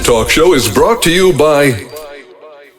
talk show is brought to you by...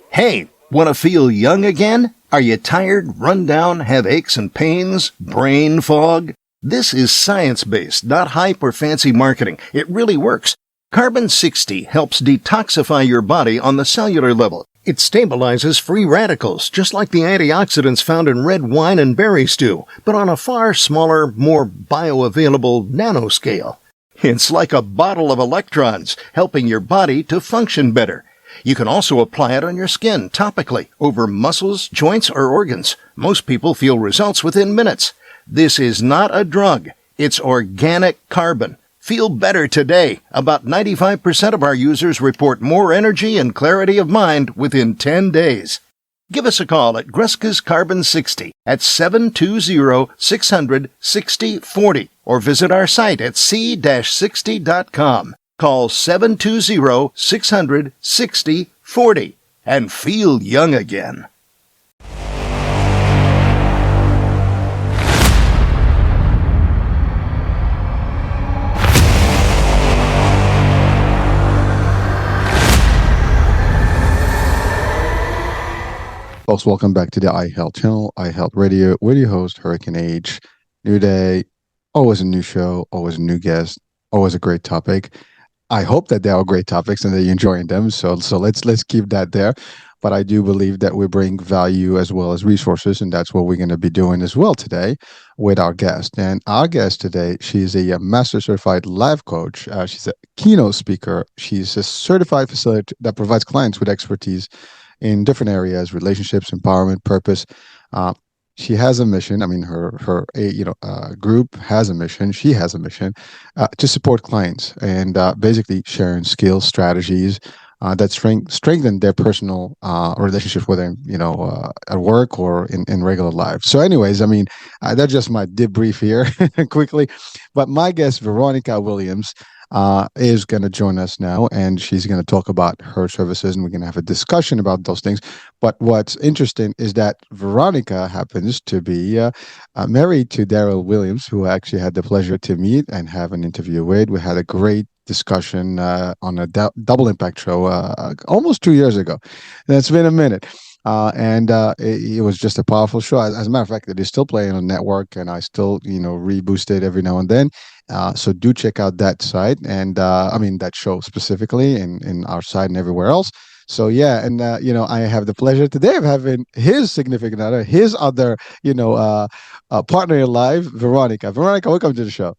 Hey, want to feel young again? Are you tired, run down, have aches and pains, brain fog? This is science-based, not hype or fancy marketing. It really works. Carbon 60 helps detoxify your body on the cellular level. It stabilizes free radicals, just like the antioxidants found in red wine and berry stew, but on a far smaller, more bioavailable nanoscale. It's like a bottle of electrons, helping your body to function better. You can also apply it on your skin topically, over muscles, joints, or organs. Most people feel results within minutes. This is not a drug. It's organic carbon. Feel better today. About 95% of our users report more energy and clarity of mind within 10 days. Give us a call at Greska's Carbon 60 at 720-600-6040 or visit our site at c-60.com. Call 720-600-6040 and feel young again. Folks, welcome back to the iHealth channel, iHealth Radio, with your host, Hurricane H. New day, always a new show, always a new guest, always a great topic. I hope that they are great topics and that you're enjoying them. So let's keep that there. But I do believe that we bring value as well as resources, and that's what we're going to be doing as well today with our guest. And our guest today, she's a master certified life coach. She's a keynote speaker. She's a certified facilitator that provides clients with expertise in different areas: relationships, empowerment, purpose. She has a mission. I mean, her group has a mission. She has a mission to support clients and basically sharing skills, strategies that strengthen their personal relationships, whether at work or in regular life. So, anyways, I mean, that's just my debrief here quickly. But my guest, Veronica Williams, is going to join us now, and she's going to talk about her services, and we're going to have a discussion about those things. But what's interesting is that Veronica happens to be married to Daryl Williams, who I actually had the pleasure to meet and have an interview with. We had a great discussion on a Double Impact show almost 2 years ago. And it's been a minute. It was just a powerful show. As a matter of fact, it is still playing on network, and I still, reboost it every now and then. So do check out that site, and that show specifically, in our site and everywhere else. So yeah, and I have the pleasure today of having his significant other, his other, partner in life, Veronica. Veronica, welcome to the show.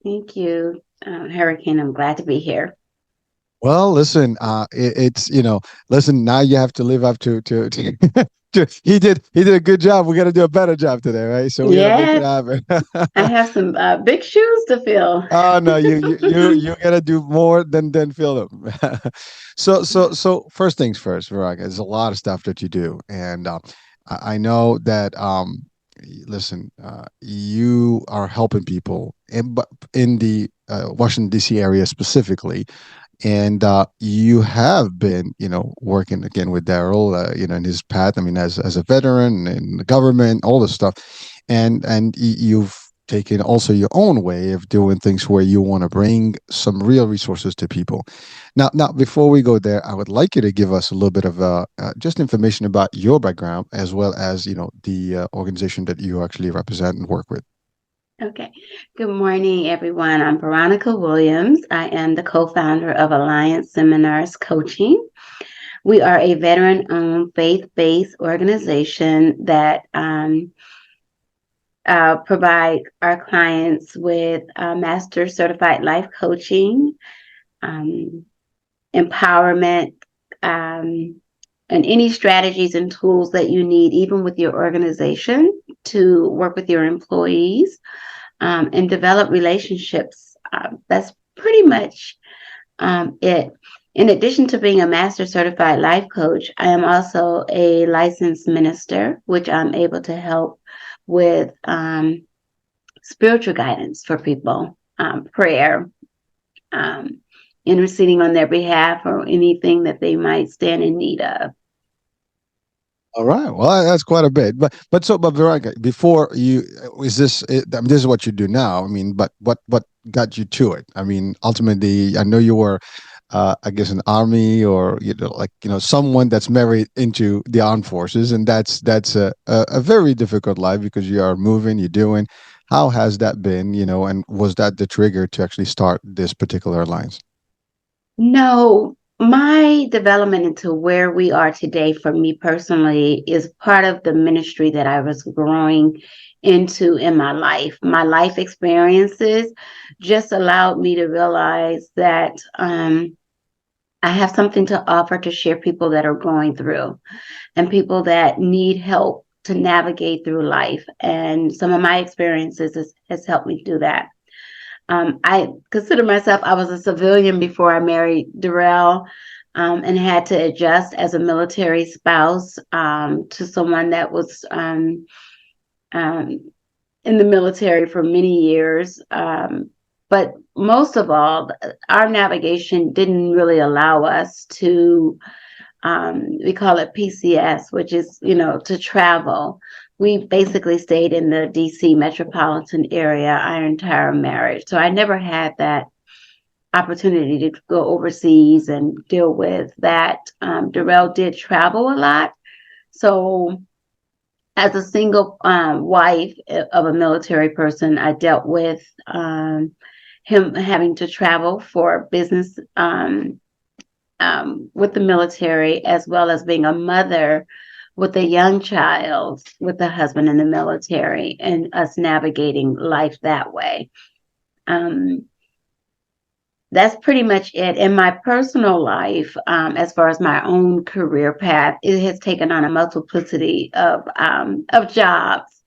Thank you, Hurricane. I'm glad to be here. Well, listen, listen, now you have to live up to he did a good job. We got to do a better job today, right? So we gotta make it happen. I have some big shoes to fill. Oh no, you gotta do more than fill them. So first things first, Veronica. There's a lot of stuff that you do, and I know that listen, you are helping people in the Washington D.C. area specifically. And you have been, working again with Daryl, in his path. I mean, as a veteran in the government, all this stuff, and you've taken also your own way of doing things where you want to bring some real resources to people. Now, before we go there, I would like you to give us a little bit of just information about your background, as well as the organization that you actually represent and work with. Okay. Good morning, everyone. I'm Veronica Williams. I am the co-founder of Alliance Seminars Coaching. We are a veteran-owned, faith-based organization that provide our clients with master certified life coaching, empowerment, and any strategies and tools that you need, even with your organization, to work with your employees and develop relationships. That's pretty much it. In addition to being a master certified life coach, I am also a licensed minister, which I'm able to help with spiritual guidance for people, prayer, interceding on their behalf, or anything that they might stand in need of. All right. Well, that's quite a bit. But Veronica, before you, this is what you do now. I mean, but what got you to it? I mean, ultimately, I know you were I guess an army, or like someone that's married into the armed forces, and that's a very difficult life because you are moving, you're doing. How has that been, and was that the trigger to actually start this particular alliance? No, my development into where we are today for me personally is part of the ministry that I was growing into in my life. My life experiences just allowed me to realize that I have something to offer to share people that are going through and people that need help to navigate through life. And some of my experiences has helped me do that. I consider myself, I was a civilian before I married Darrell, and had to adjust as a military spouse to someone that was um, in the military for many years. But most of all, our navigation didn't really allow us to, we call it PCS, which is, to travel. We basically stayed in the DC metropolitan area our entire marriage. So I never had that opportunity to go overseas and deal with that. Darrell did travel a lot. So as a single wife of a military person, I dealt with him having to travel for business with the military, as well as being a mother with a young child with a husband in the military, and us navigating life that way. Um, that's pretty much it. In my personal life, as far as my own career path, it has taken on a multiplicity of jobs.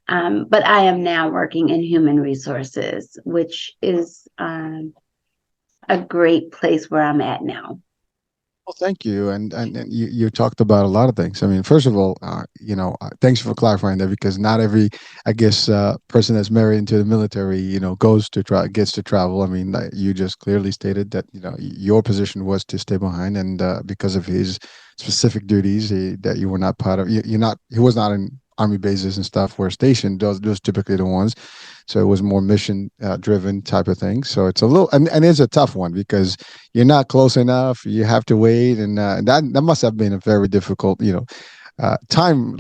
But I am now working in human resources, which is a great place where I'm at now. Well, thank you, and you talked about a lot of things. I mean, first of all, thanks for clarifying that, because not every, I guess, person that's married into the military, goes to try gets to travel. I mean, you just clearly stated that your position was to stay behind, and because of his specific duties, that you were not part of. He was not in army bases and stuff where stationed. Those typically the ones. So it was more mission driven type of thing. So it's a little, and it's a tough one because you're not close enough. You have to wait, and that must have been a very difficult, time,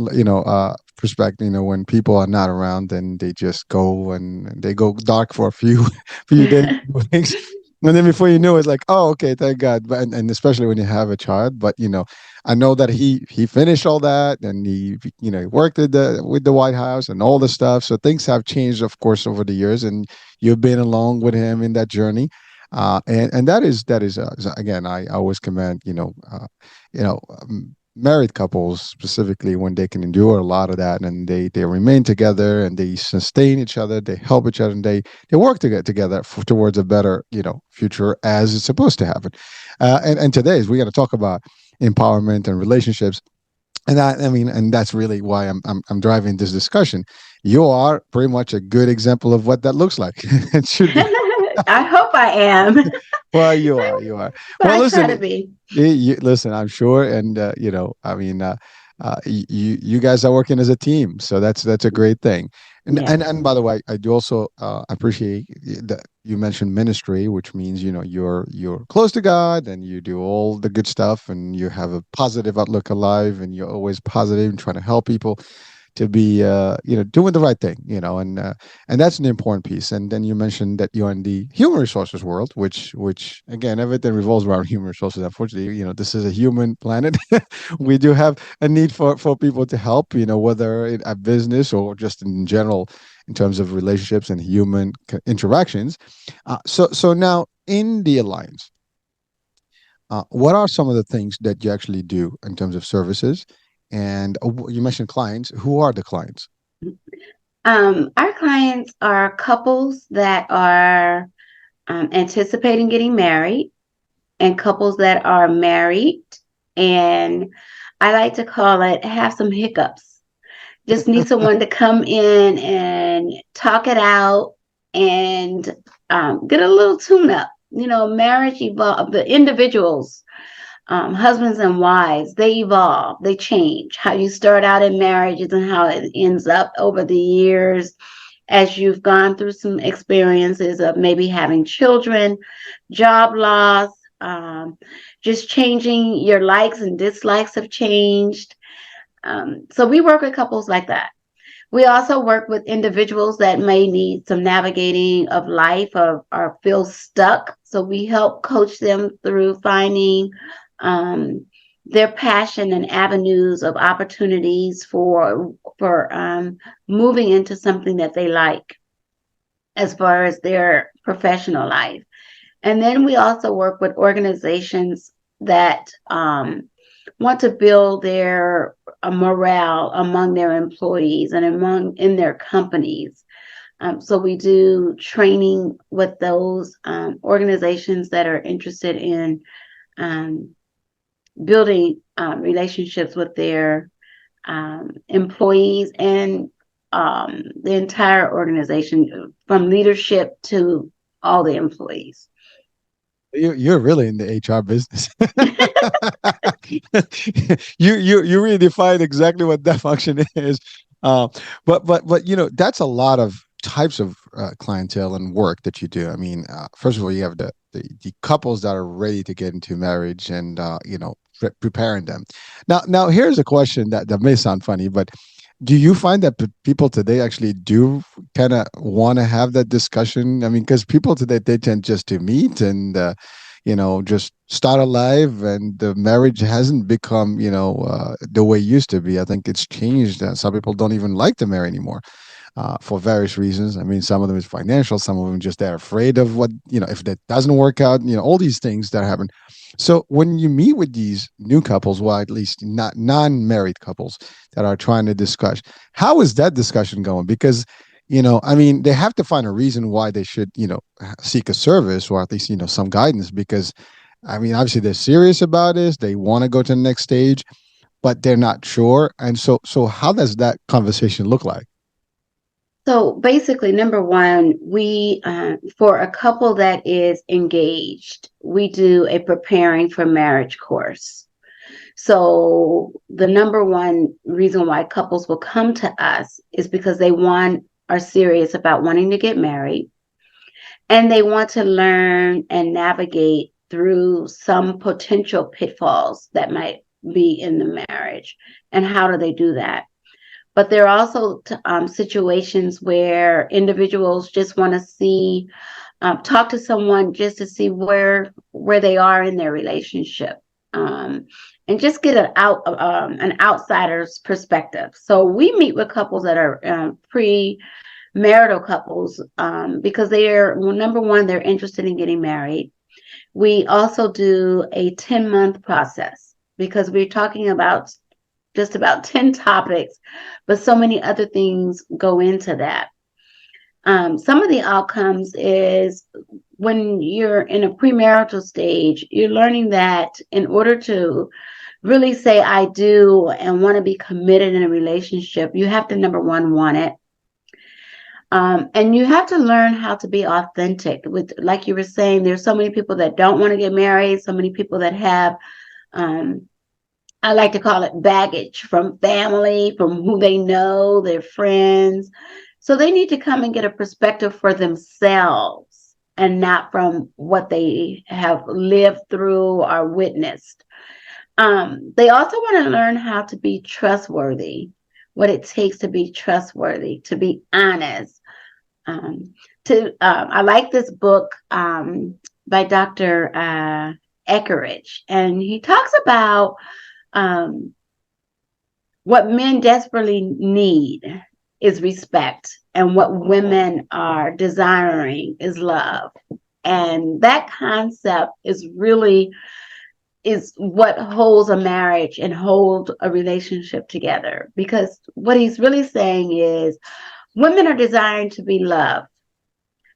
perspective. When people are not around, then they just go and they go dark for a few few days, weeks. And then before you know, it's like, oh, okay, thank God. But and especially when you have a child. But I know that he finished all that, and he worked at with the White House and all the stuff. So things have changed, of course, over the years, and you've been along with him in that journey. And that is again, I always commend married couples specifically when they can endure a lot of that, and they remain together, and they sustain each other, they help each other, and they work to get together towards a better future, as it's supposed to happen. And today we got to talk about empowerment and relationships. And I mean, and that's really why I'm driving this discussion. You are pretty much a good example of what that looks like. It should be. I hope I am. Well, you are. But Well, I try listen, to be. listen. I'm sure, and I mean, you guys are working as a team, so that's a great thing. And Yes. and by the way, I do also appreciate that you mentioned ministry, which means you're close to God, and you do all the good stuff, and you have a positive outlook alive, and you're always positive and trying to help people to be doing the right thing, and that's an important piece. And then you mentioned that you're in the human resources world, which again, everything revolves around human resources. Unfortunately, this is a human planet. We do have a need for people to help, whether in a business or just in general, in terms of relationships and human interactions. So now in the alliance, what are some of the things that you actually do in terms of services? And you mentioned clients. Who are the clients? Our clients are couples that are anticipating getting married, and couples that are married, and I like to call it have some hiccups. Just need someone to come in and talk it out, and get a little tune up. Marriage evolve. The individuals, husbands and wives, they evolve, they change. How you start out in marriage and how it ends up over the years, as you've gone through some experiences of maybe having children, job loss, just changing your likes and dislikes have changed. So we work with couples like that. We also work with individuals that may need some navigating of life or feel stuck. So we help coach them through finding their passion and avenues of opportunities for moving into something that they like as far as their professional life. And then we also work with organizations that want to build their morale among their employees and in their companies. So we do training with those organizations that are interested in building relationships with their employees and the entire organization, from leadership to all the employees. You're really in the HR business. you really defined exactly what that function is. But that's a lot of types of clientele and work that you do. I mean, first of all, you have the couples that are ready to get into marriage and preparing them. Now here's a question that may sound funny, but do you find that people today actually do kind of want to have that discussion? I mean, because people today, they tend just to meet and just start a life, and the marriage hasn't become the way it used to be. I think it's changed. Some people don't even like to marry anymore. For various reasons. I mean, some of them is financial, some of them just they're afraid of what, if that doesn't work out, all these things that happen. So when you meet with these new couples, well, at least not non-married couples that are trying to discuss, how is that discussion going? Because, I mean, they have to find a reason why they should, seek a service or at least, some guidance, because I mean, obviously they're serious about this. They want to go to the next stage, but they're not sure. And so how does that conversation look like? So basically, number one, we, for a couple that is engaged, we do a preparing for marriage course. So the number one reason why couples will come to us is because they are serious about wanting to get married, and they want to learn and navigate through some potential pitfalls that might be in the marriage. And how do they do that? But there are also situations where individuals just want to talk to someone just to see where they are in their relationship, and just get an outsider's perspective. So we meet with couples that are pre-marital couples because number one, they're interested in getting married. We also do a 10-month process because we're talking about just about 10 topics, but so many other things go into that. Some of the outcomes is when you're in a premarital stage, you're learning that in order to really say I do and want to be committed in a relationship, you have to, number one, want it. And you have to learn how to be authentic. Like you were saying, there's so many people that don't want to get married, so many people that have I like to call it baggage from family, from who they know, their friends. So they need to come and get a perspective for themselves and not from what they have lived through or witnessed. They also want to learn how to be trustworthy, what it takes to be trustworthy, to be honest. I like this book by Dr. Eckeridge, and he talks about what men desperately need is respect, and what women are desiring is love. And that concept is what holds a marriage and holds a relationship together, because what he's really saying is women are desiring to be loved,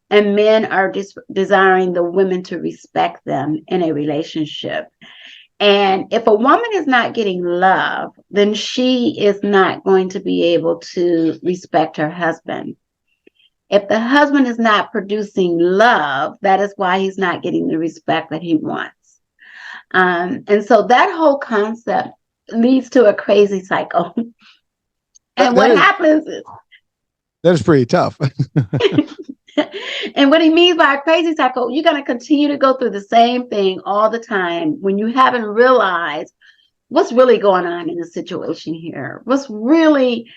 and men are desiring the women to respect them in a relationship. And if a woman is not getting love, then she is not going to be able to respect her husband. If the husband is not producing love, that is why he's not getting the respect that he wants. And so that whole concept leads to a crazy cycle. And what happens is that is pretty tough. And what he means by a crazy cycle, you're going to continue to go through the same thing all the time when you haven't realized what's really going on in the situation here. What's really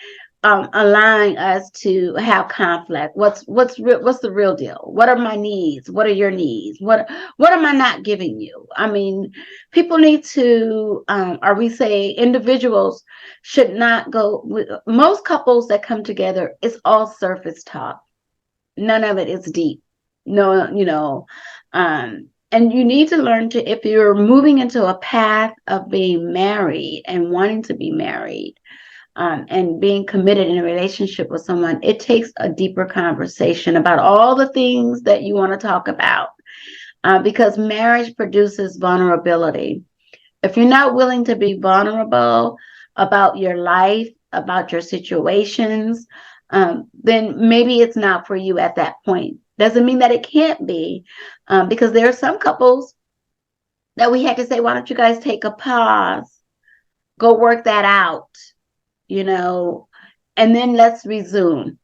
allowing us to have conflict? What's the real deal? What are my needs? What are your needs? What am I not giving you? I mean, people need to, or we say individuals should not go. Most couples that come together, it's all surface talk. None of it is deep. No, and you need to learn to, if you're moving into a path of being married and wanting to be married, and being committed in a relationship with someone, it takes a deeper conversation about all the things that you want to talk about, because marriage produces vulnerability. If you're not willing to be vulnerable about your life, about your situations, then maybe it's not for you at that point. Doesn't mean that it can't be, because there are some couples that we had to say, why don't you guys take a pause, go work that out, and then let's resume.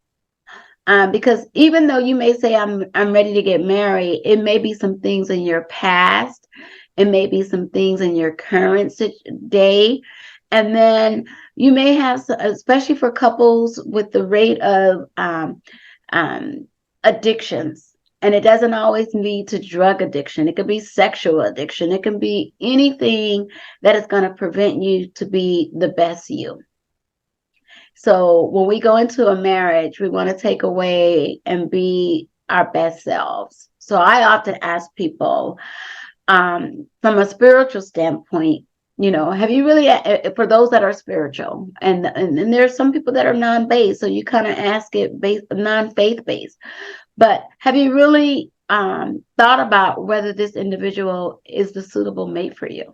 Because even though you may say I'm ready to get married, it may be some things in your past, it may be some things in your current day, and then you may have, especially for couples with the rate of addictions, and it doesn't always lead to drug addiction. It could be sexual addiction. It can be anything that is going to prevent you to be the best you. So when we go into a marriage, we want to take away and be our best selves. So I often ask people, from a spiritual standpoint, have you really, for those that are spiritual, and there's some people that are non-based, so you kind of ask it based, non-faith based, but have you really thought about whether this individual is the suitable mate for you?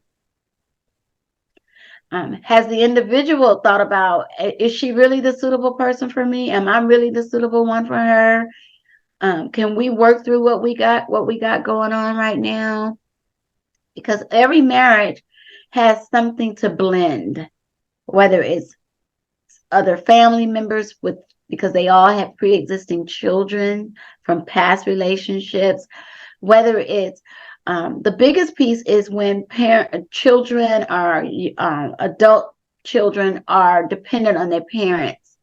Has the individual thought about, is she really the suitable person for me? Am I really the suitable one for her? Can we work through what we got going on right now? Because every marriage has something to blend, whether it's other family members because they all have pre-existing children from past relationships, whether it's the biggest piece is when children are adult children are dependent on their parents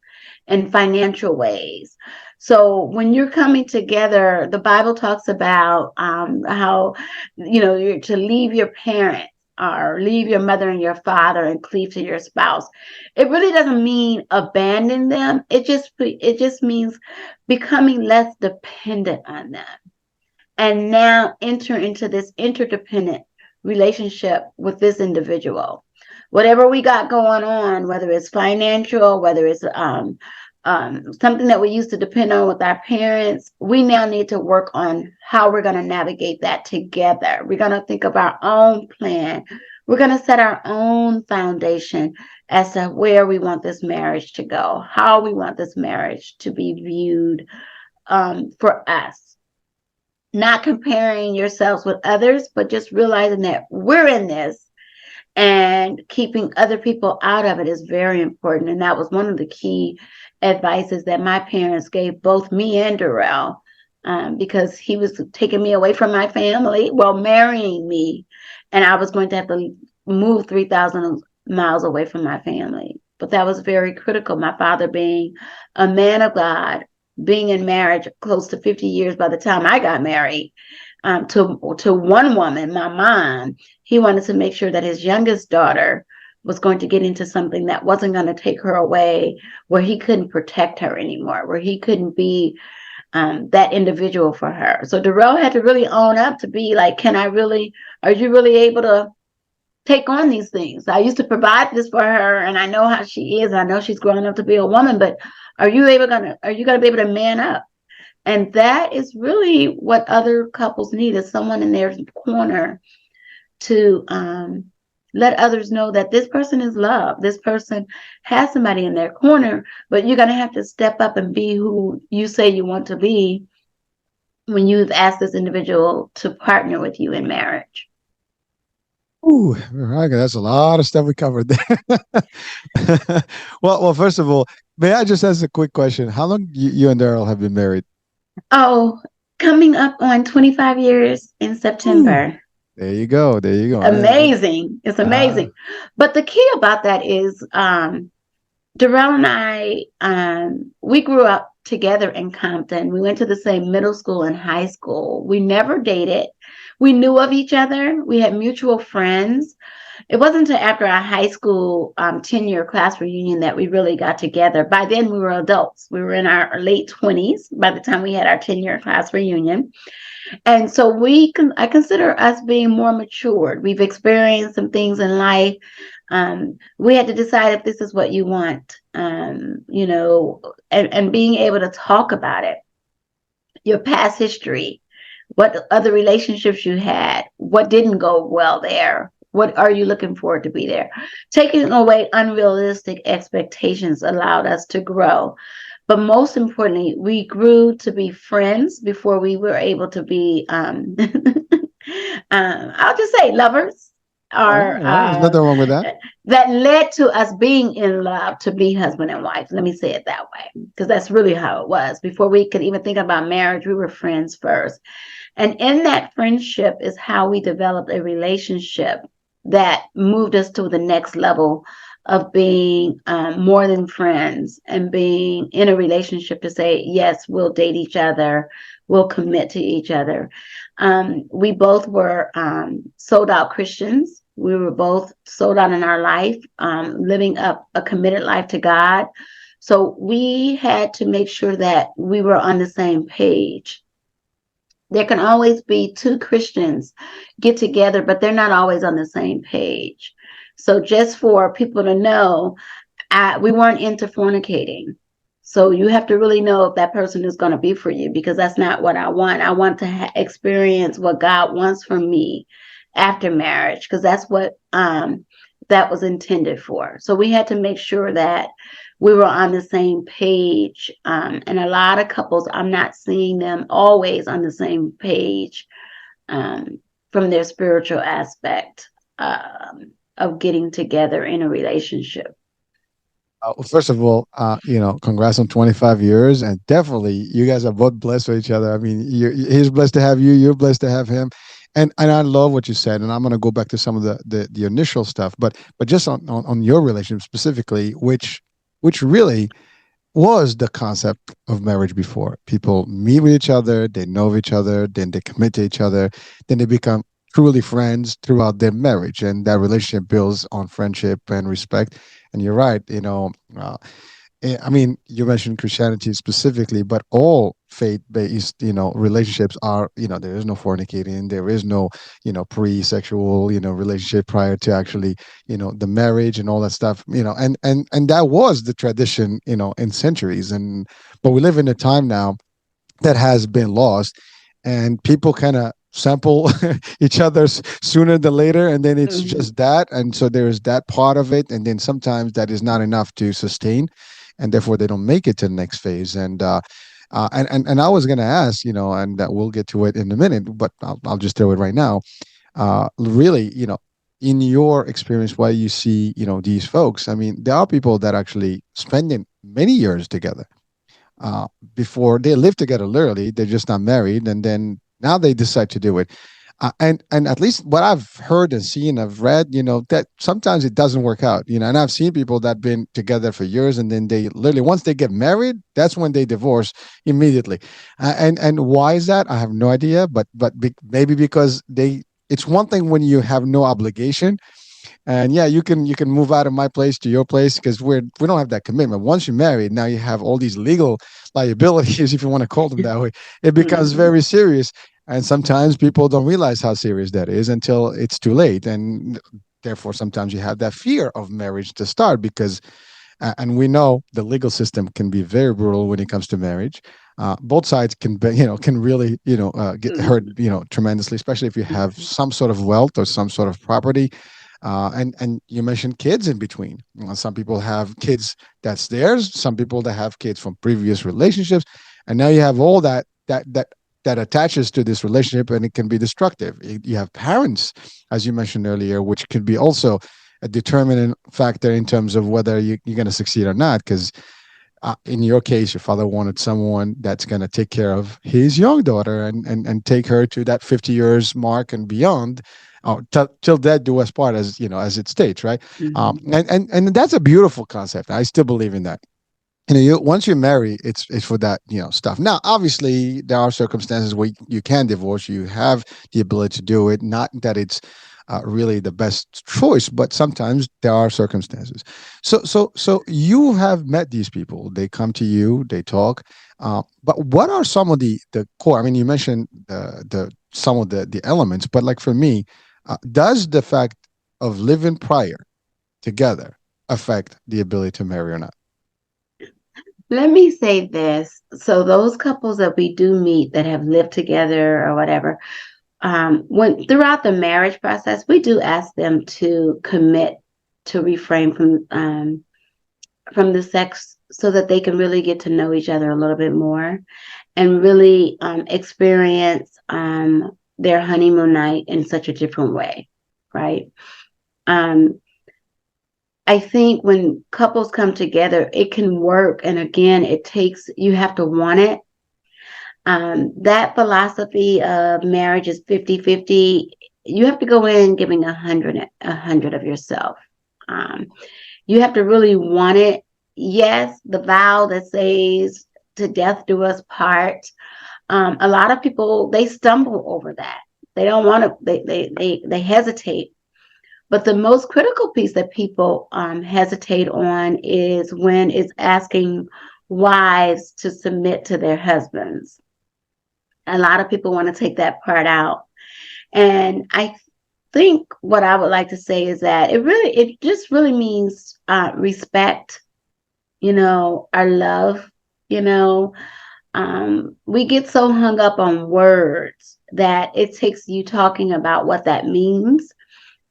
in financial ways. So when you're coming together, the Bible talks about how you're to leave your parents or leave your mother and your father and cleave to your spouse. It really doesn't mean abandon them. It just means becoming less dependent on them, and now enter into this interdependent relationship with this individual. Whatever we got going on, whether it's financial, whether it's something that we used to depend on with our parents, we now need to work on how we're going to navigate that together. We're going to think of our own plan. We're going to set our own foundation as to where we want this marriage to go, how we want this marriage to be viewed for us. Not comparing yourselves with others, but just realizing that we're in this, and keeping other people out of it is very important. And that was one of the key advices that my parents gave both me and Darrell, because he was taking me away from my family while marrying me, and I was going to have to move 3,000 miles away from my family. But that was very critical. My father being a man of God, being in marriage close to 50 years by the time I got married, to one woman, my mom, he wanted to make sure that his youngest daughter was going to get into something that wasn't going to take her away, where he couldn't protect her anymore, where he couldn't be that individual for her. So Darrell had to really own up to be like, are you really able to take on these things? I used to provide this for her, and I know how she is. I know she's growing up to be a woman, but are you going to be able to man up? And that is really what other couples need, is someone in their corner to let others know that this person is loved. This person has somebody in their corner, but you're going to have to step up and be who you say you want to be when you've asked this individual to partner with you in marriage. Ooh, Veronica, that's a lot of stuff we covered there. well, first of all, may I just ask a quick question? How long you and Daryl have been married? Oh, coming up on 25 years in Ooh, September. there you go. There you go. Amazing. It's Ah, amazing. But the key about that is Darrell and I, we grew up together in Compton. We went to the same middle school and high school. We never dated. We knew of each other. We had mutual friends. It wasn't until after our high school 10-year class reunion that we really got together. By then, we were adults. We were in our late 20s by the time we had our 10-year class reunion. And so I consider us being more matured. We've experienced some things in life. We had to decide if this is what you want, and being able to talk about it, your past history, what other relationships you had, what didn't go well there, what are you looking forward to be there. Taking away unrealistic expectations allowed us to grow. But most importantly, we grew to be friends before we were able to be, I'll just say lovers, all or right. There's nothing wrong with that. that led to us being in love to be husband and wife. Let me say it that way, because that's really how it was. Before we could even think about marriage, we were friends first. And in that friendship is how we developed a relationship that moved us to the next level of being more than friends and being in a relationship to say, yes, we'll date each other, we'll commit to each other. We both were sold out Christians. We were both sold out in our life, living up a committed life to God. So we had to make sure that we were on the same page. There can always be two Christians get together, but they're not always on the same page. So just for people to know, we weren't into fornicating. So you have to really know if that person is going to be for you, because that's not what I want. I want to experience what God wants from me after marriage, because that's what that was intended for. So we had to make sure that we were on the same page. And a lot of couples, I'm not seeing them always on the same page from their spiritual aspect of getting together in a relationship. Well, first of all, congrats on 25 years, and definitely you guys are both blessed with each other. I mean, he's blessed to have you, you're blessed to have him, and I love what you said. And I'm going to go back to some of the initial stuff, but just on your relationship specifically, which really was the concept of marriage before. People meet with each other, they know each other, then they commit to each other, then they become truly friends throughout their marriage, and that relationship builds on friendship and respect. And you're right, I mean, you mentioned Christianity specifically, but all faith-based, relationships are, there is no fornicating, there is no, pre-sexual, relationship prior to actually, the marriage and all that stuff, and that was the tradition, in centuries. But we live in a time now that has been lost, and people kind of sample each other's sooner than later, and then it's Mhm. just that, and so there's that part of it, and then sometimes that is not enough to sustain, and therefore they don't make it to the next phase. And I was going to ask, and that we'll get to it in a minute, but I'll just throw it right now. Really, in your experience, why you see, these folks, I mean, there are people that actually spending many years together, uh, before they live together. Literally, they're just not married, and then now they decide to do it. And at least what I've heard and seen, I've read, that sometimes it doesn't work out. And I've seen people that been together for years, and then they literally, once they get married, that's when they divorce immediately. And why is that? I have no idea. But maybe because they. It's one thing when you have no obligation, and yeah, you can move out of my place to your place because we don't have that commitment. Once you're married, now you have all these legal liabilities, if you want to call them that way. It becomes Mhm. very serious, and sometimes people don't realize how serious that is until it's too late, and therefore sometimes you have that fear of marriage to start because and we know the legal system can be very brutal when it comes to marriage. Both sides can be, can really get hurt Mhm. tremendously, especially if you have some sort of wealth or some sort of property. And you mentioned kids in between. Some people have kids that's theirs. Some people that have kids from previous relationships, and now you have all that attaches to this relationship, and it can be destructive. You have parents, as you mentioned earlier, which can be also a determinant factor in terms of whether you're going to succeed or not. Because In your case, your father wanted someone that's going to take care of his young daughter and take her to that 50 years mark and beyond. Till death do us part, as as it states, right? Mhm. And that's a beautiful concept. I still believe in that. Once you marry, it's for that stuff. Now obviously there are circumstances where you can divorce. You have the ability to do it, not that it's really the best choice, but sometimes there are circumstances. So you have met these people. They come to you, they talk, but what are some of the core? I mean, you mentioned the some of the elements, but like for me, does the fact of living prior together affect the ability to marry or not? Let me say this. So those couples that we do meet that have lived together or whatever, when throughout the marriage process, we do ask them to commit to refrain from the sex so that they can really get to know each other a little bit more and really experience their honeymoon night in such a different way, right? Um, I think when couples come together, it can work. And again, you have to want it. That philosophy of marriage is 50-50. You have to go in giving a hundred of yourself. Um, you have to really want it. Yes, the vow that says to death do us part. A lot of people, they stumble over that. They don't want to, they hesitate. But the most critical piece that people hesitate on is when it's asking wives to submit to their husbands. A lot of people want to take that part out. And I think what I would like to say is that it just really means respect, our love, you know. We get so hung up on words that it takes you talking about what that means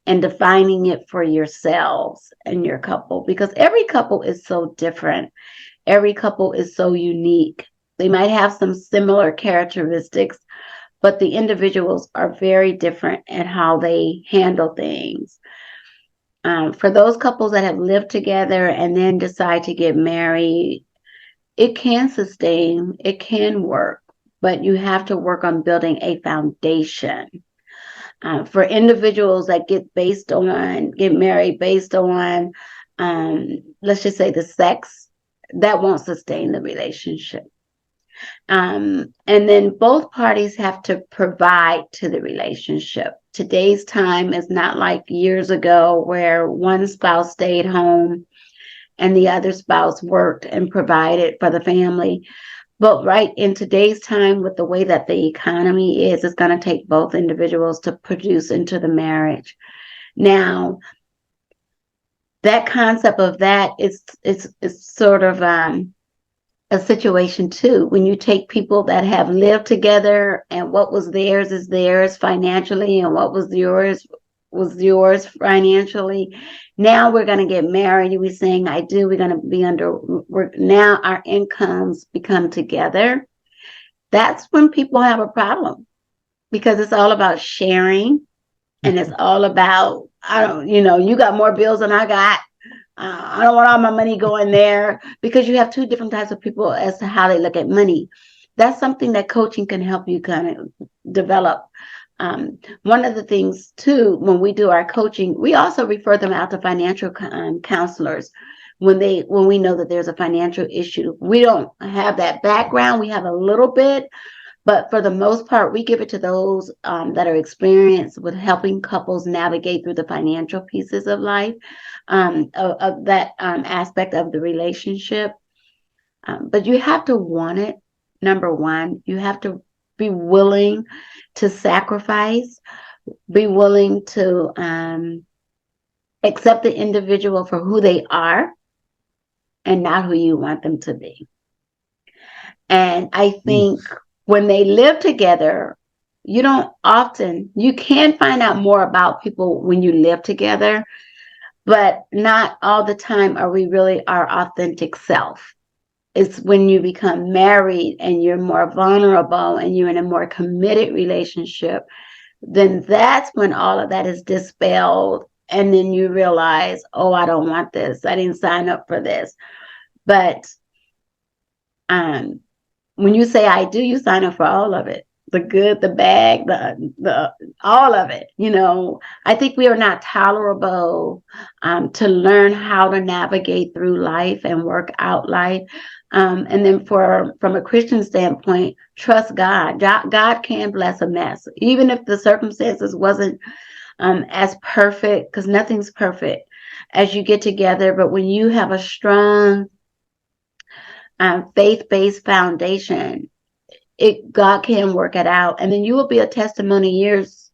and defining it for yourselves and your couple, because every couple is so different. Every couple is so unique. They might have some similar characteristics, but the individuals are very different at how they handle things. For those couples that have lived together and then decide to get married, it can sustain, it can work, but you have to work on building a foundation. For individuals that get married based on, let's just say the sex, that won't sustain the relationship. And then both parties have to provide to the relationship. Today's time is not like years ago where one spouse stayed home and the other spouse worked and provided for the family. But right in today's time, with the way that the economy is, it's going to take both individuals to produce into the marriage. Now, that concept of that is sort of a situation too. When you take people that have lived together and what was theirs is theirs financially, and what was yours financially. Now we're going to get married. We're saying I do. We're going to be now our incomes become together. That's when people have a problem, because it's all about sharing, and it's all about, I don't, you got more bills than I got. I don't want all my money going there, because you have two different types of people as to how they look at money. That's something that coaching can help you kind of develop. One of the things too, when we do our coaching, we also refer them out to financial counselors when we know that there's a financial issue. We don't have that background. We have a little bit, but for the most part, we give it to those that are experienced with helping couples navigate through the financial pieces of life, of that aspect of the relationship. But you have to want it. Number one, you have to be willing to sacrifice, be willing to accept the individual for who they are and not who you want them to be. And I think when they live together, you can find out more about people when you live together, but not all the time are we really our authentic self. It's when you become married and you're more vulnerable and you're in a more committed relationship, then that's when all of that is dispelled. And then you realize, oh, I don't want this. I didn't sign up for this. But Um, when you say I do, you sign up for all of it. The good, the bad, the all of it. I think we are not tolerable to learn how to navigate through life and work out life. And then from a Christian standpoint, trust God. God can bless a mess, even if the circumstances wasn't as perfect, because nothing's perfect as you get together. But when you have a strong faith-based foundation, God can work it out. And then you will be a testimony years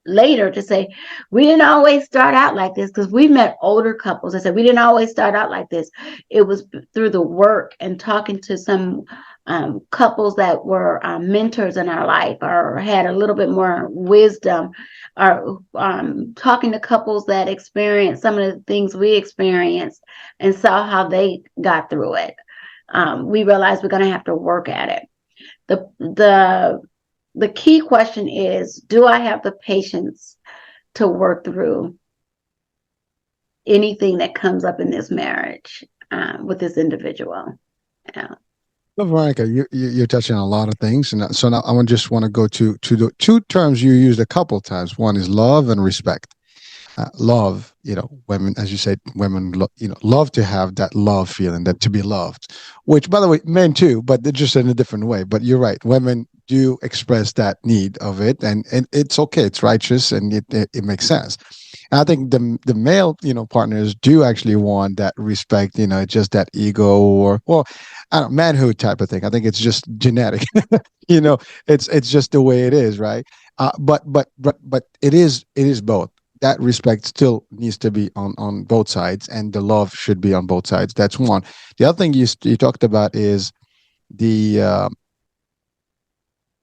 later to say, we didn't always start out like this, because we met older couples that said, we didn't always start out like this. It was through the work and talking to some couples that were mentors in our life or had a little bit more wisdom, or talking to couples that experienced some of the things we experienced and saw how they got through it. We realized we're going to have to work at it. The key question is, do I have the patience to work through anything that comes up in this marriage with this individual? Well, Veronica, you're touching on a lot of things, and so now I just want to go to the two terms you used a couple of times. One is love and respect. Love, women, as you said, women, love to have that love feeling, that to be loved, which, by the way, men too, but they're just in a different way. But you're right, women do express that need of it, and it's okay, it's righteous, and it makes sense. And I think the male, partners do actually want that respect, just that ego or, well, I don't know, manhood type of thing. I think it's just genetic, it's just the way it is, right? But it is both. That respect still needs to be on both sides, and the love should be on both sides. That's one. The other thing you talked about is the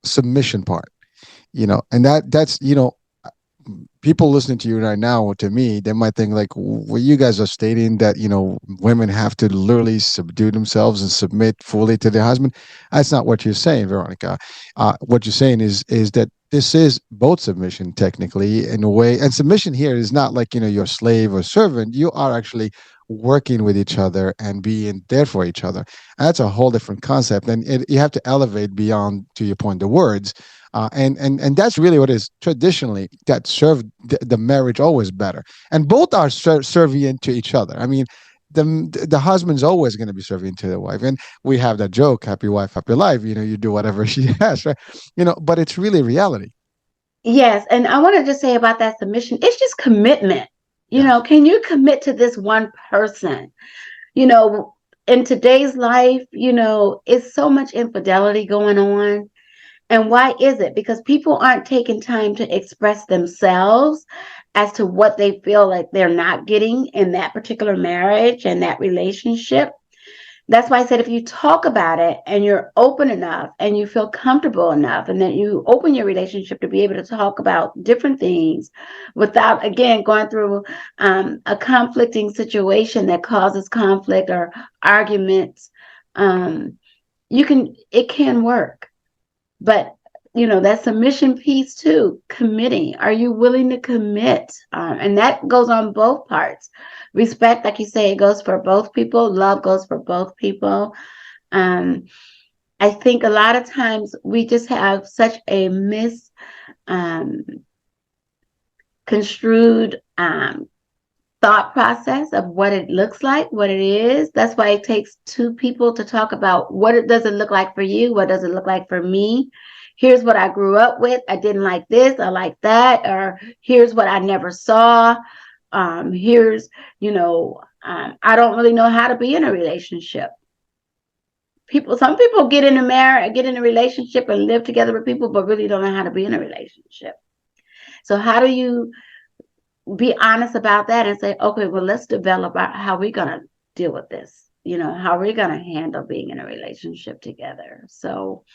submission part, and that's people listening to you right now, or to me, they might think like, well, you guys are stating that women have to literally subdue themselves and submit fully to their husband. That's not what you're saying, Veronica. What you're saying is that this is both submission, technically, in a way. And submission here is not like you're slave or servant. You are actually working with each other and being there for each other. And that's a whole different concept, and you have to elevate beyond, to your point, the words. And that's really what is traditionally that served the marriage always better. And both are servient to each other. I mean, the husband's always going to be serving to the wife, and we have that joke, happy wife, happy life. You do whatever she has, right? But it's really reality. Yes, and I want to just say about that submission, it's just commitment. Can you commit to this one person? In today's life, it's so much infidelity going on. And why is it? Because people aren't taking time to express themselves as to what they feel like they're not getting in that particular marriage and that relationship. That's why I said, if you talk about it and you're open enough and you feel comfortable enough, and then you open your relationship to be able to talk about different things without, again, going through a conflicting situation that causes conflict or arguments, it can work. But that submission piece too, committing. Are you willing to commit? And that goes on both parts. Respect, like you say, it goes for both people. Love goes for both people. I think a lot of times we just have such a misconstrued thought process of what it looks like, what it is. That's why it takes two people to talk about does it look like for you? What does it look like for me? Here's what I grew up with. I didn't like this. I like that. Or here's what I never saw. Here's, I don't really know how to be in a relationship. Some people get in a relationship and live together with people, but really don't know how to be in a relationship. So how do you be honest about that and say, okay, well, let's develop how we're going to deal with this, how we're going to handle being in a relationship together. So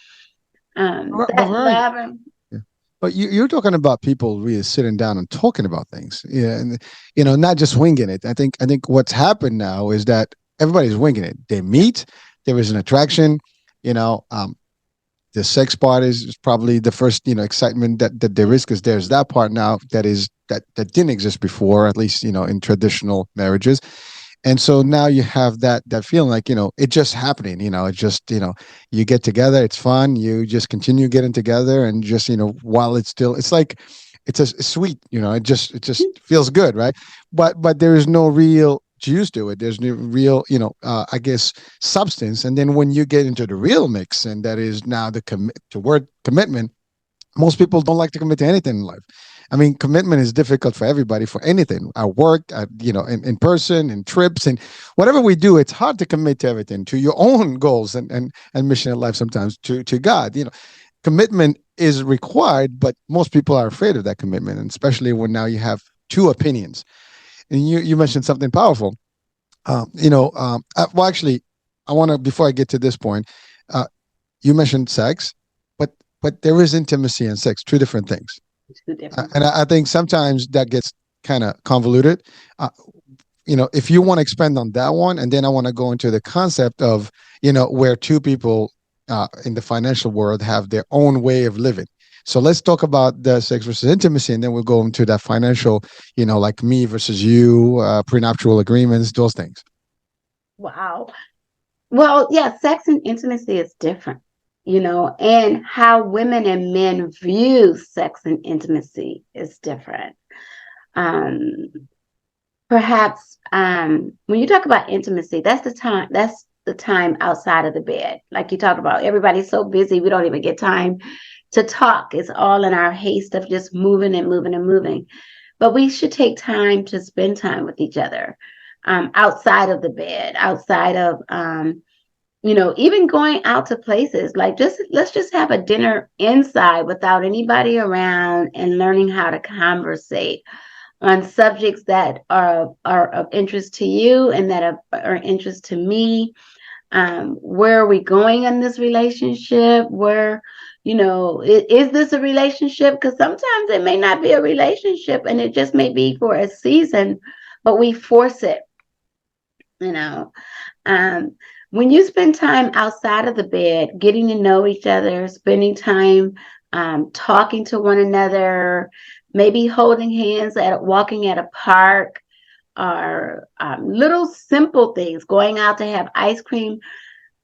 But you're talking about people really sitting down and talking about things, and not just winging it. I think what's happened now is that everybody's winging it. They meet, there is an attraction, the sex part is probably the first excitement that there is, because there's that part now that didn't exist before, at least in traditional marriages. And so now you have that feeling like, it's just happening, it's just, you get together, it's fun, you just continue getting together, and just, while it's like, it's a sweet, it just feels good, right? But there is no real juice to it. There's no real, I guess, substance. And then when you get into the real mix, and that is now the word commitment, most people don't like to commit to anything in life. I mean, commitment is difficult for everybody, for anything, at work, in person, in trips, and whatever we do. It's hard to commit to everything, to your own goals and mission in life. Sometimes to God, commitment is required, but most people are afraid of that commitment, and especially when now you have two opinions. And you mentioned something powerful. Well, actually, I want to, before I get to this point, uh, you mentioned sex, but there is intimacy and sex, two different things. Two different. And I think sometimes that gets kind of convoluted. Uh, if you want to expand on that one, and then I want to go into the concept of, where two people in the financial world have their own way of living. So let's talk about the sex versus intimacy, and then we'll go into that financial, like me versus you, prenuptial agreements, those things. Wow. Well, yeah, sex and intimacy is different, and how women and men view sex and intimacy is different. Perhaps when you talk about intimacy, that's the time outside of the bed. Like you talk about, everybody's so busy, we don't even get time to talk. It's all in our haste of just moving and moving and moving. But we should take time to spend time with each other, outside of the bed, outside of, even going out to places, like let's just have a dinner inside without anybody around, and learning how to conversate on subjects that are of interest to you and that are interest to me. Where are we going in this relationship? Where, is this a relationship? Because sometimes it may not be a relationship, and it just may be for a season, but we force it, when you spend time outside of the bed, getting to know each other, spending time talking to one another, maybe holding hands walking at a park, or little simple things, going out to have ice cream.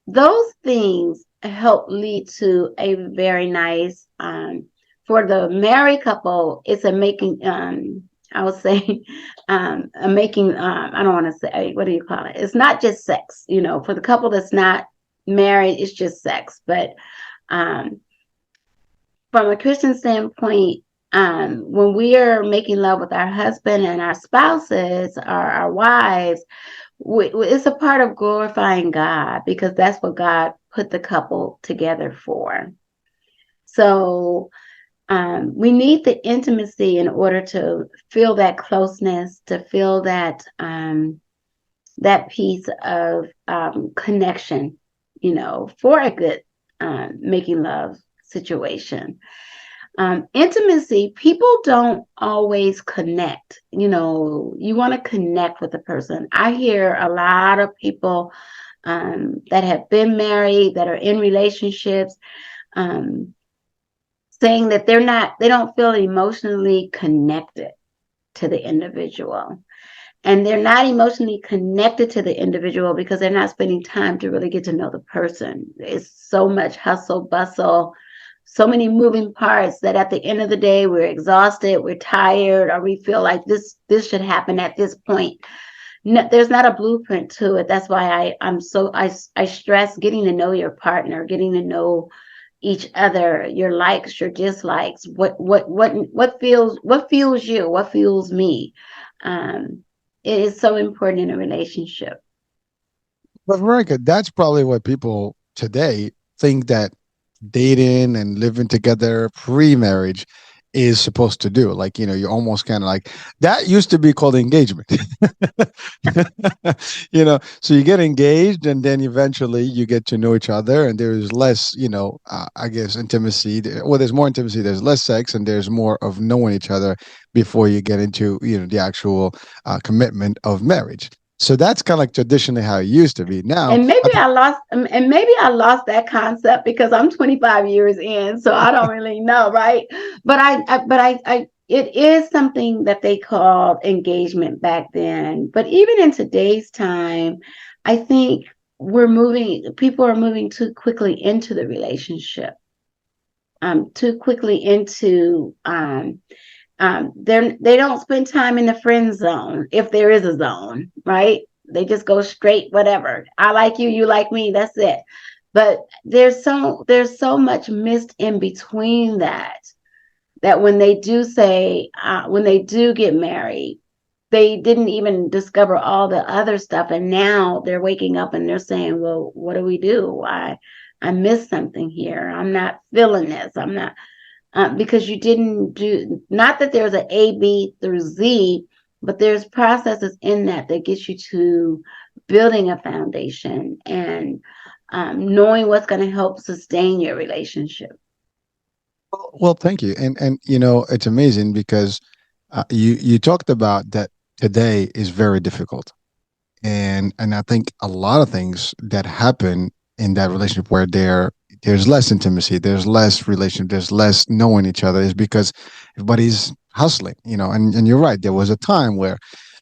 Those things help lead to a very nice, for the married couple, it's a making, I would say, a making, I don't want to say, what do you call it? It's not just sex, for the couple that's not married, it's just sex. But from a Christian standpoint, when we are making love with our husband and our spouses, or our wives, it's a part of glorifying God, because that's what God put the couple together for. So we need the intimacy in order to feel that closeness, to feel that that piece of connection, for a good making love situation. Intimacy, people don't always connect. You want to connect with a person. I hear a lot of people that have been married, that are in relationships, saying that they don't feel emotionally connected to the individual. And they're not emotionally connected to the individual because they're not spending time to really get to know the person. It's so much hustle, bustle, so many moving parts, that at the end of the day, we're exhausted, we're tired, or we feel like this should happen at this point. No, there's not a blueprint to it. That's why I stress getting to know your partner, getting to know each other, your likes, your dislikes, what fuels you, what fuels me. It is so important in a relationship. But Veronica, that's probably what people today think that dating and living together pre-marriage is supposed to do. Like, you're almost kind of like, that used to be called engagement. So you get engaged, and then eventually you get to know each other, and there's less, I guess, intimacy. Well, there's more intimacy, there's less sex, and there's more of knowing each other before you get into, the actual commitment of marriage. So that's kind of like traditionally how it used to be. Now, and maybe I lost that concept because I'm 25 years in, so I don't really know, right? But it is something that they called engagement back then. But even in today's time, I think people are moving too quickly into the relationship, too quickly into, they don't spend time in the friend zone, if there is a zone, right? They just go straight, whatever. I like you, you like me, that's it. But there's so much missed in between that when they do when they do get married, they didn't even discover all the other stuff, and now they're waking up and they're saying, well, what do we do? I missed something here. I'm not feeling this. I'm not, because you didn't do, not that there's an A, B through Z, but there's processes in that gets you to building a foundation and knowing what's going to help sustain your relationship. Well, thank you. And you know, it's amazing because you talked about that today is very difficult. And I think a lot of things that happen in that relationship where there's less intimacy, there's less relation, there's less knowing each other is because everybody's hustling, you know. And you're right, there was a time where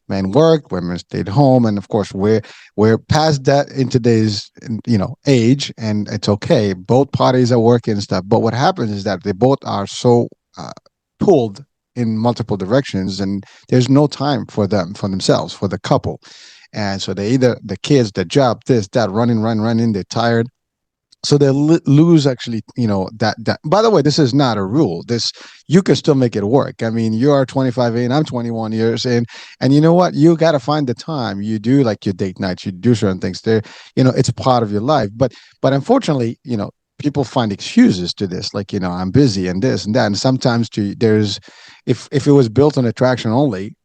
men worked, women stayed home, and of course we're past that in today's, you know, age, and it's okay. Both parties are working and stuff, but what happens is that they both are so pulled in multiple directions, and there's no time for themselves, for the couple. And so they either the kids, the job, this, that, running, they're tired. So they lose actually, you know, that. By the way, this is not a rule. This, you can still make it work. I mean, you are 25 and I'm 21 years in, and you know what? You got to find the time. You do like your date nights, you do certain things there. You know, it's part of your life. But unfortunately, you know, people find excuses to this, like, you know, I'm busy and this and that. And sometimes there's, if it was built on attraction only,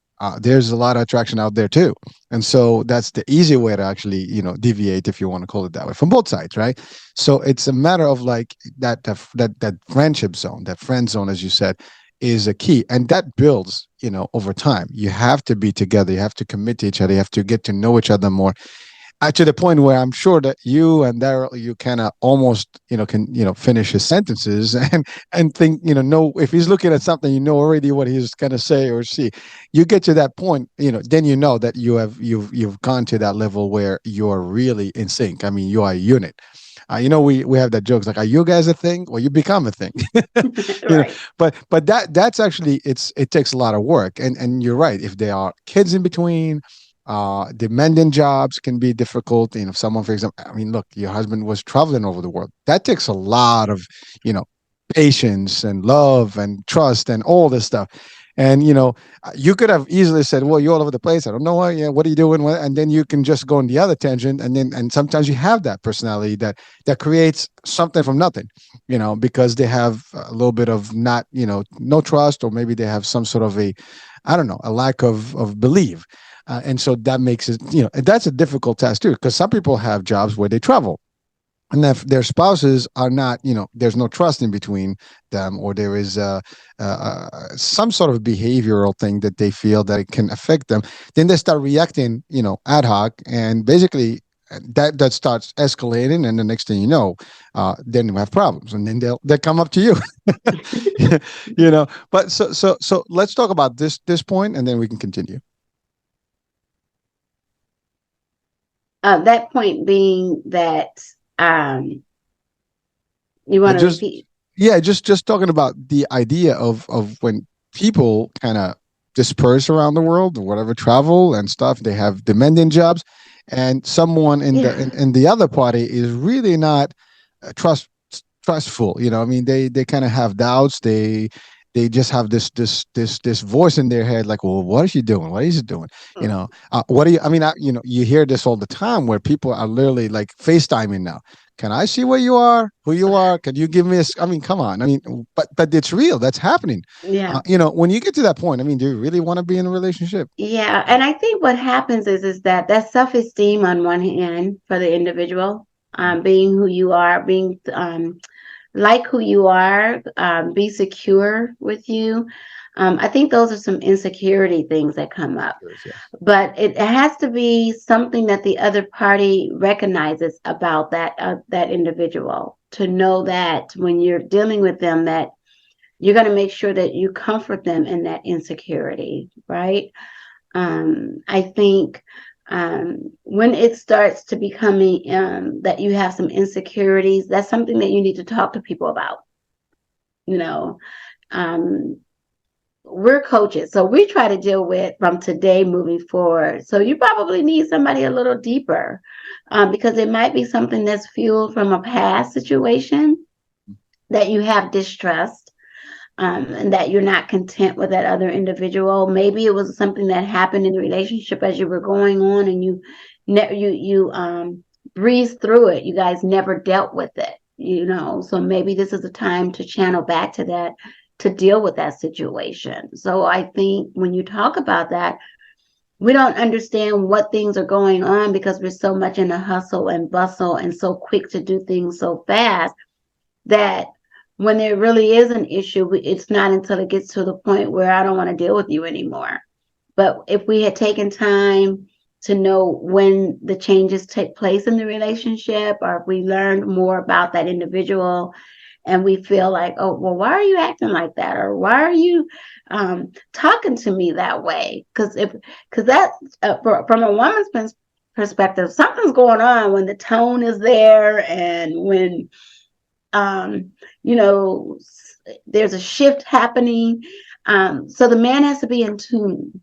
there's a lot of attraction out there too. And so that's the easy way to actually, you know, deviate, if you want to call it that way, from both sides, right? So it's a matter of like that friendship zone, that friend zone, as you said, is a key. And that builds, you know, over time. You have to be together, you have to commit to each other, you have to get to know each other more, to the point where I'm sure that you and Daryl, you kind of almost, you know, can, you know, finish his sentences and think, you know, if he's looking at something, you know already what he's going to say or see. You get to that point, you know, then you know that you've gone to that level where you're really in sync. I mean, you are a unit. You know, we have that jokes like, are you guys a thing? Well, you become a thing. You know, Right. but that's actually, it takes a lot of work. And you're right. If there are kids in between, demanding jobs can be difficult. You know, if someone, for example, I mean, look, your husband was traveling over the world. That takes a lot of, you know, patience and love and trust and all this stuff. And you know, you could have easily said, "Well, you're all over the place. I don't know what. Yeah, what are you doing?" And then you can just go on the other tangent. And sometimes you have that personality that creates something from nothing. You know, because they have a little bit of not, you know, no trust, or maybe they have some sort of a, I don't know, a lack of belief. And so that makes it, you know, that's a difficult task too, because some people have jobs where they travel. And if their spouses are not, you know, there's no trust in between them, or there is some sort of behavioral thing that they feel that it can affect them, then they start reacting, you know, ad hoc, and basically that starts escalating, and the next thing you know, then you have problems, and then they'll come up to you, you know. But so let's talk about this point, and then we can continue. That point being that, um, you want to Just repeat? yeah, just talking about the idea of when people kind of disperse around the world or whatever, travel and stuff, they have demanding jobs, and someone Yeah. in the other party is really not trustful. You know, I mean, they kind of have doubts. They just have this voice in their head, like, well, what is she doing? What is he doing? You know, what do you? I mean, you know, you hear this all the time where people are literally like FaceTiming now. Can I see where you are, who you are? Can you give me I mean, come on. I mean, but it's real. That's happening. Yeah. You know, when you get to that point, I mean, do you really want to be in a relationship? Yeah. And I think what happens is that self-esteem on one hand for the individual, being who you are, being like who you are, be secure with you. I think those are some insecurity things that come up, Yes. but it has to be something that the other party recognizes about that individual, to know that when you're dealing with them, that you're going to make sure that you comfort them in that insecurity, right? I think when it starts to becoming that you have some insecurities, that's something that you need to talk to people about. You know, um, we're coaches, so we try to deal with from today moving forward. So you probably need somebody a little deeper because it might be something that's fueled from a past situation that you have distrust and that you're not content with that other individual. Maybe it was something that happened in the relationship as you were going on, and you breezed through it. You guys never dealt with it, you know. So maybe this is a time to channel back to that to deal with that situation. So I think when you talk about that, we don't understand what things are going on because we're so much in a hustle and bustle and so quick to do things so fast that when there really is an issue, it's not until it gets to the point where I don't want to deal with you anymore. But if we had taken time to know when the changes take place in the relationship, or if we learned more about that individual and we feel like, oh, well, why are you acting like that? Or why are you talking to me that way? Because that, from a woman's perspective, something's going on when the tone is there and when you know, there's a shift happening. So the man has to be in tune.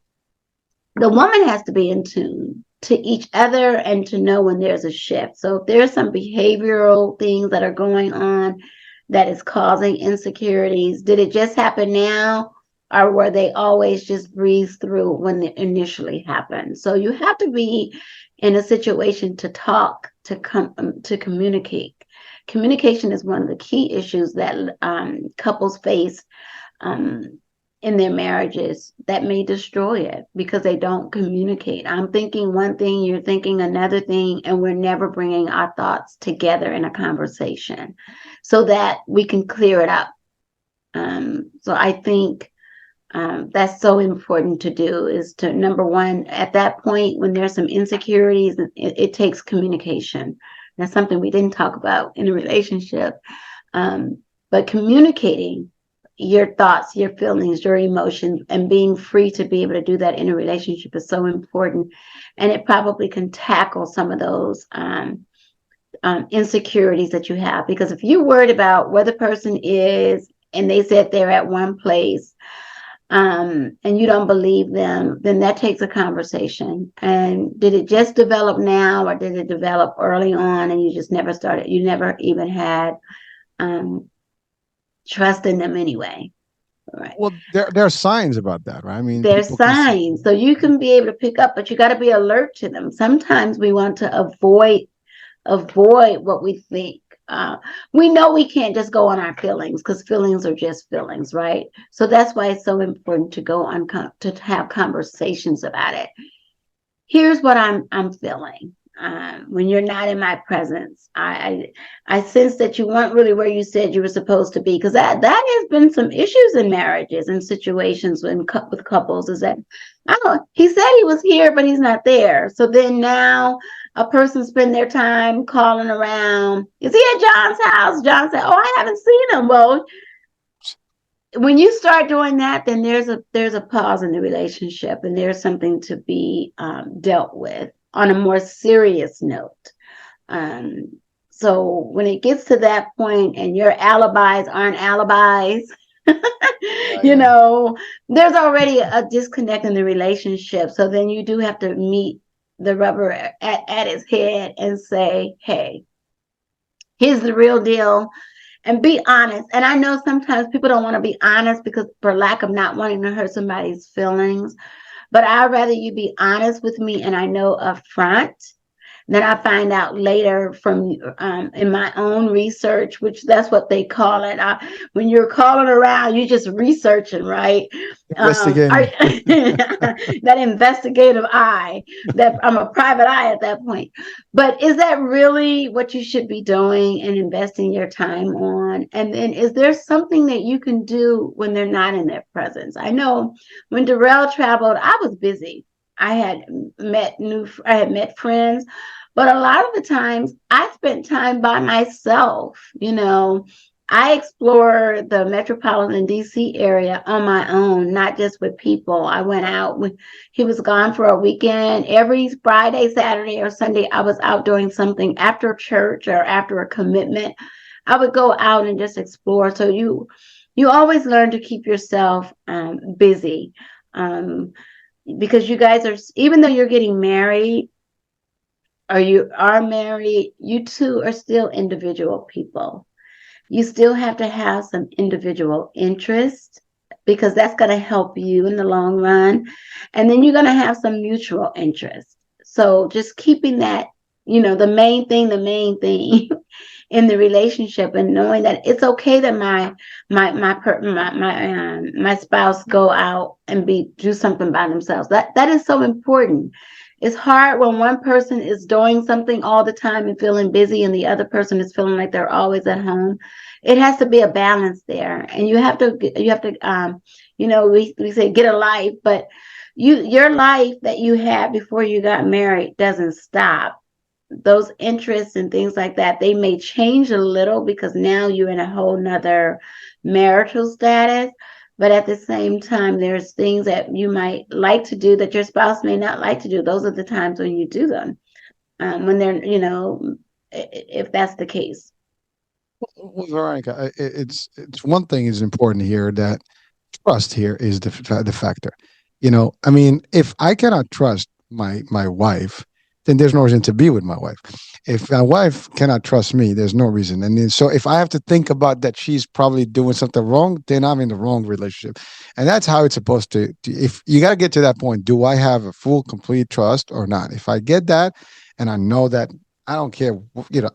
The woman has to be in tune to each other and to know when there's a shift. So if there's some behavioral things that are going on that is causing insecurities, did it just happen now? Or were they always just breezed through when it initially happened? So you have to be in a situation to talk, to communicate. Communication is one of the key issues that couples face in their marriages that may destroy it because they don't communicate. I'm thinking one thing, you're thinking another thing, and we're never bringing our thoughts together in a conversation so that we can clear it up. So I think that's so important to do, is to, number one, at that point when there's some insecurities, it takes communication. That's something we didn't talk about in a relationship. But communicating your thoughts, your feelings, your emotions, and being free to be able to do that in a relationship is so important. And it probably can tackle some of those insecurities that you have. Because if you're worried about where the person is and they said they're at one place, and you don't believe them, then that takes a conversation. And did it just develop now, or did it develop early on and you just never started, you never even had trust in them anyway? Right. Well, there are signs about that, right? I mean, There's people can see. signs, so you can be able to pick up, but you got to be alert to them. Sometimes we want to avoid what we think. We know we can't just go on our feelings because feelings are just feelings, right? So that's why it's so important to go on to have conversations about it. Here's what I'm feeling when you're not in my presence. I sense that you weren't really where you said you were supposed to be, because that has been some issues in marriages and situations with couples. Is that, I don't know, he said he was here but he's not there. So then now a person spend their time calling around, is he at John's house? John said, oh, I haven't seen him. Well, when you start doing that, then there's a pause in the relationship, and there's something to be dealt with on a more serious note. So when it gets to that point and your alibis aren't alibis, you know, there's already a disconnect in the relationship. So then you do have to meet the rubber at its head and say, hey, here's the real deal, and be honest. And I know sometimes people don't want to be honest because for lack of not wanting to hurt somebody's feelings, but I'd rather you be honest with me and I know up front. Then I find out later from in my own research, which that's what they call it. When you're calling around, you're just researching, right? That investigative eye, that I'm a private eye at that point. But is that really what you should be doing and investing your time on? And then is there something that you can do when they're not in their presence? I know when Darrell traveled, I was busy. I had met friends, but a lot of the times I spent time by myself, you know, I explore the metropolitan DC area on my own, not just with people. I went out when he was gone for a weekend. Every Friday, Saturday, or Sunday, I was out doing something after church or after a commitment. I would go out and just explore. So you always learn to keep yourself busy, um, because you guys are, even though you're getting married or you are married, you two are still individual people. You still have to have some individual interest, because that's going to help you in the long run. And then you're going to have some mutual interest. So just keeping that, the main thing in the relationship, and knowing that it's okay that my spouse go out and do something by themselves. That is so important. It's hard when one person is doing something all the time and feeling busy, and the other person is feeling like they're always at home. It has to be a balance there, and you have to we say get a life, but your life that you had before you got married doesn't stop. Those interests and things like that, they may change a little because now you're in a whole nother marital status. But at the same time, there's things that you might like to do that your spouse may not like to do. Those are the times when you do them, when they're, if that's the case. Well, Veronica, it's one thing is important here, that trust here is the factor. I mean, if I cannot trust my wife, then there's no reason to be with my wife. If my wife cannot trust me, there's no reason. And then, so if I have to think about that she's probably doing something wrong, then I'm in the wrong relationship. And that's how it's supposed to if you got to get to that point, do I have a full, complete trust or not? If I get that, and I know that, I don't care,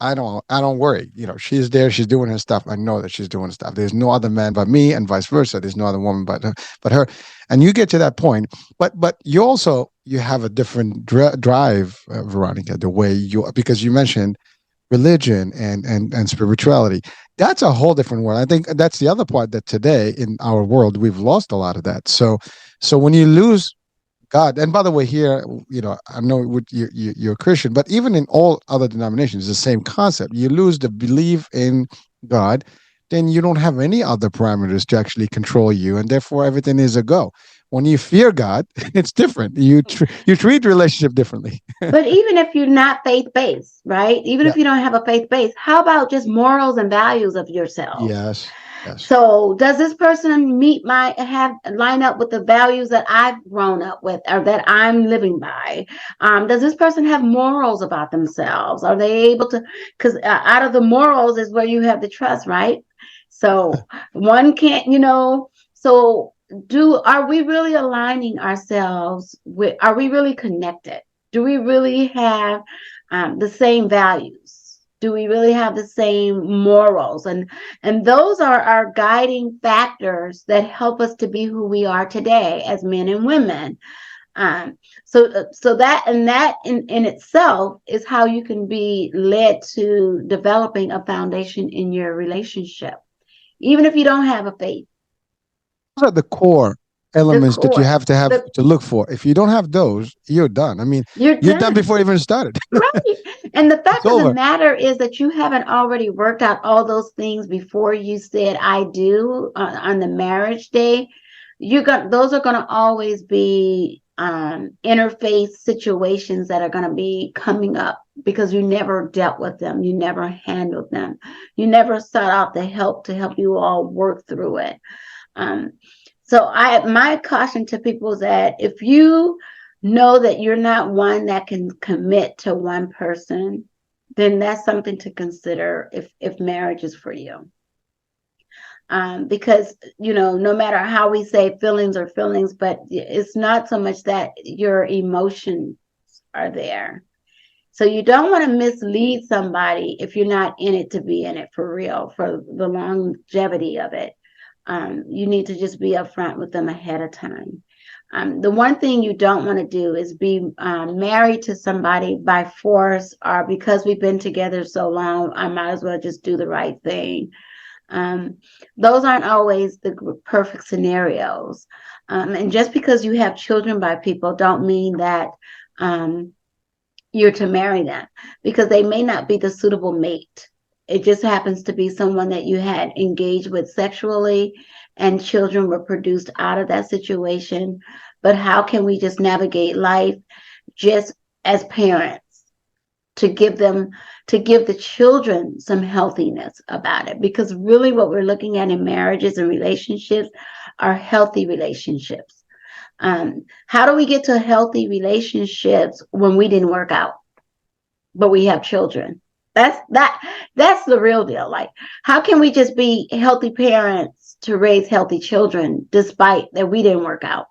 I don't worry. She's there, she's doing her stuff. I know that she's doing stuff. There's no other man but me, and vice versa. There's no other woman but her. And you get to that point, but you have a different drive, Veronica, the way because you mentioned religion and spirituality. That's a whole different world. I think that's the other part, that today in our world we've lost a lot of that. So when you lose God, and by the way, here, I know you're a Christian, but even in all other denominations, it's the same concept. You lose the belief in God, then you don't have any other parameters to actually control you, and therefore everything is a go. When you fear God, it's different. You treat relationship differently. But even if you're not faith-based, right? Even Yeah. if you don't have a faith base, how about just morals and values of yourself? Yes. Yes. So does this person line up with the values that I've grown up with or that I'm living by? Does this person have morals about themselves? Are they able to, because out of the morals is where you have the trust, right? So one can't, so are we really aligning ourselves are we really connected? Do we really have the same values? Do we really have the same morals? And those are our guiding factors that help us to be who we are today as men and women. So that in itself is how you can be led to developing a foundation in your relationship, even if you don't have a faith. Those are the core elements that you have to look for. If you don't have those, you're done. I mean, you're done before you even started. Right. And the fact of the matter is that you haven't already worked out all those things before you said I do on the marriage day. Those are going to always be interface situations that are going to be coming up because you never dealt with them. You never handled them. You never sought out the help to help you all work through it. So my caution to people is that if you know that you're not one that can commit to one person, then that's something to consider if marriage is for you. Because, no matter how we say feelings are feelings, but it's not so much that your emotions are there. So you don't want to mislead somebody if you're not in it to be in it for real, for the longevity of it. You need to just be upfront with them ahead of time. The one thing you don't want to do is be married to somebody by force, or because we've been together so long, I might as well just do the right thing. Those aren't always the perfect scenarios. And just because you have children by people don't mean that you're to marry them, because they may not be the suitable mate. It just happens to be someone that you had engaged with sexually, and children were produced out of that situation. But how can we just navigate life just as parents to give the children some healthiness about it? Because really what we're looking at in marriages and relationships are healthy relationships. How do we get to healthy relationships when we didn't work out, but we have children? That's the real deal. Like, how can we just be healthy parents to raise healthy children despite that we didn't work out?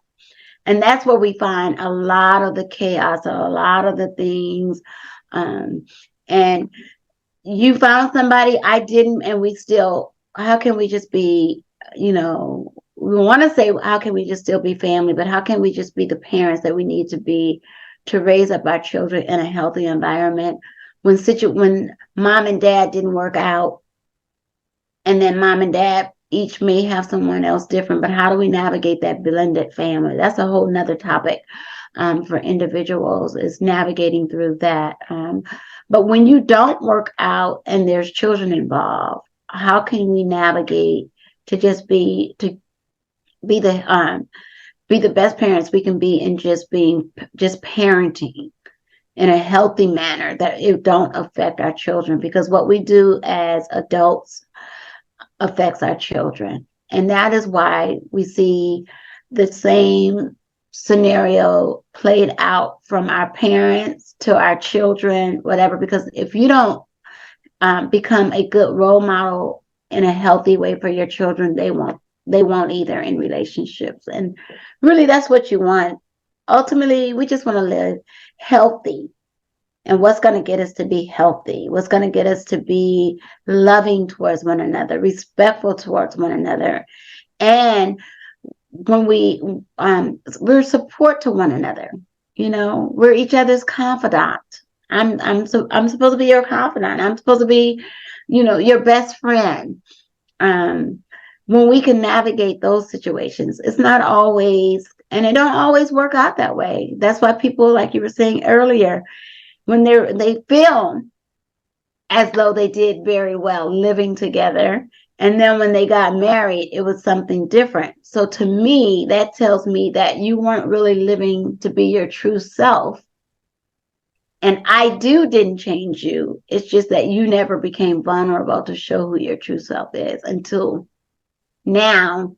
And that's where we find a lot of the chaos, or a lot of the things. And you found somebody, I didn't, and we still, how can we just be, we want to say, how can we just still be family, but how can we just be the parents that we need to be to raise up our children in a healthy environment when mom and dad didn't work out, and then mom and dad each may have someone else different, but how do we navigate that blended family? That's a whole nother topic for individuals, is navigating through that. But when you don't work out and there's children involved, how can we navigate to be the best parents we can be in just parenting in a healthy manner, that it don't affect our children? Because what we do as adults affects our children. And that is why we see the same scenario played out from our parents to our children, whatever. Because if you don't become a good role model in a healthy way for your children, they won't either in relationships. And really, that's what you want. Ultimately, we just want to live healthy. And what's going to get us to be healthy? What's going to get us to be loving towards one another, respectful towards one another, and when we're support to one another. We're each other's confidant. I'm supposed to be your confidant. I'm supposed to be, your best friend. When we can navigate those situations, it's not always, and it don't always work out that way. That's why people, like you were saying earlier, when they feel as though they did very well living together, and then when they got married, it was something different. So to me, that tells me that you weren't really living to be your true self. And didn't change you. It's just that you never became vulnerable to show who your true self is until now.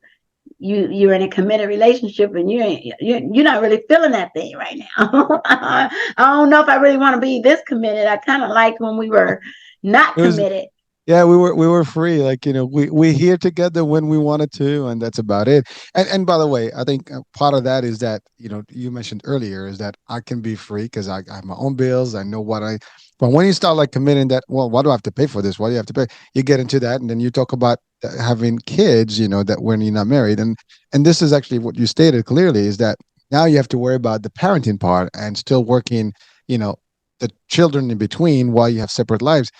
You're in a committed relationship, and you're not really feeling that thing right now. I don't know if I really want to be this committed. I kind of liked when we were not committed. Yeah, we were free. Like, we here together when we wanted to, and that's about it. And by the way, I think part of that is that, you mentioned earlier, is that I can be free because I have my own bills. I know but when you start like committing that, well, why do I have to pay for this? Why do you have to pay? You get into that, and then you talk about having kids, that when you're not married. And this is actually what you stated clearly, is that now you have to worry about the parenting part and still working, the children in between while you have separate lives.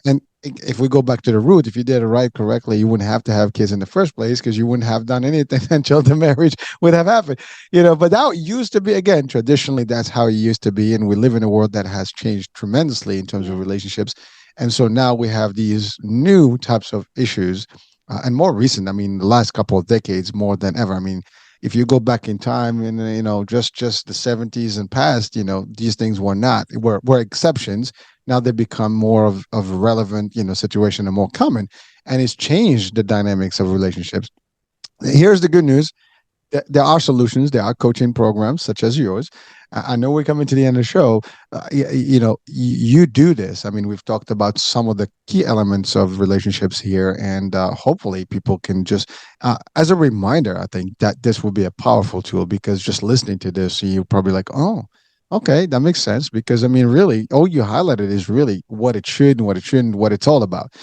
And if we go back to the root, if you did it right correctly, you wouldn't have to have kids in the first place, because you wouldn't have done anything until the marriage would have happened. But that used to be, again, traditionally, that's how it used to be. And we live in a world that has changed tremendously in terms of relationships. And so now we have these new types of issues, and more recent, the last couple of decades more than ever. If you go back in time and, just the 70s and past, these things were exceptions. Now they become more of a relevant, situation and more common. And it's changed the dynamics of relationships. Here's the good news. There are solutions. There are coaching programs such as yours. I know we're coming to the end of the show. You do this. We've talked about some of the key elements of relationships here, and hopefully people can just, as a reminder, I think that this will be a powerful tool, because just listening to this, you're probably like, oh, okay, that makes sense. Because really, all you highlighted is really what it should and what it shouldn't, what it's all about,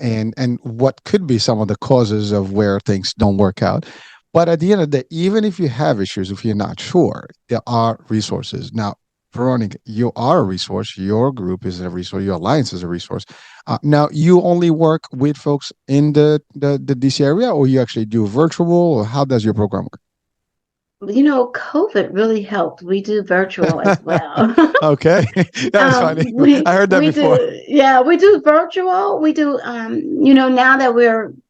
and what could be some of the causes of where things don't work out. But at the end of the day, even if you have issues, if you're not sure, there are resources. Now, Veronica, you are a resource. Your group is a resource. Your alliance is a resource. Now, you only work with folks in the DC area, or you actually do virtual, or how does your program work? COVID really helped. We do virtual as well. Okay. That's funny. I heard that before. Yeah, we do virtual. We do, now that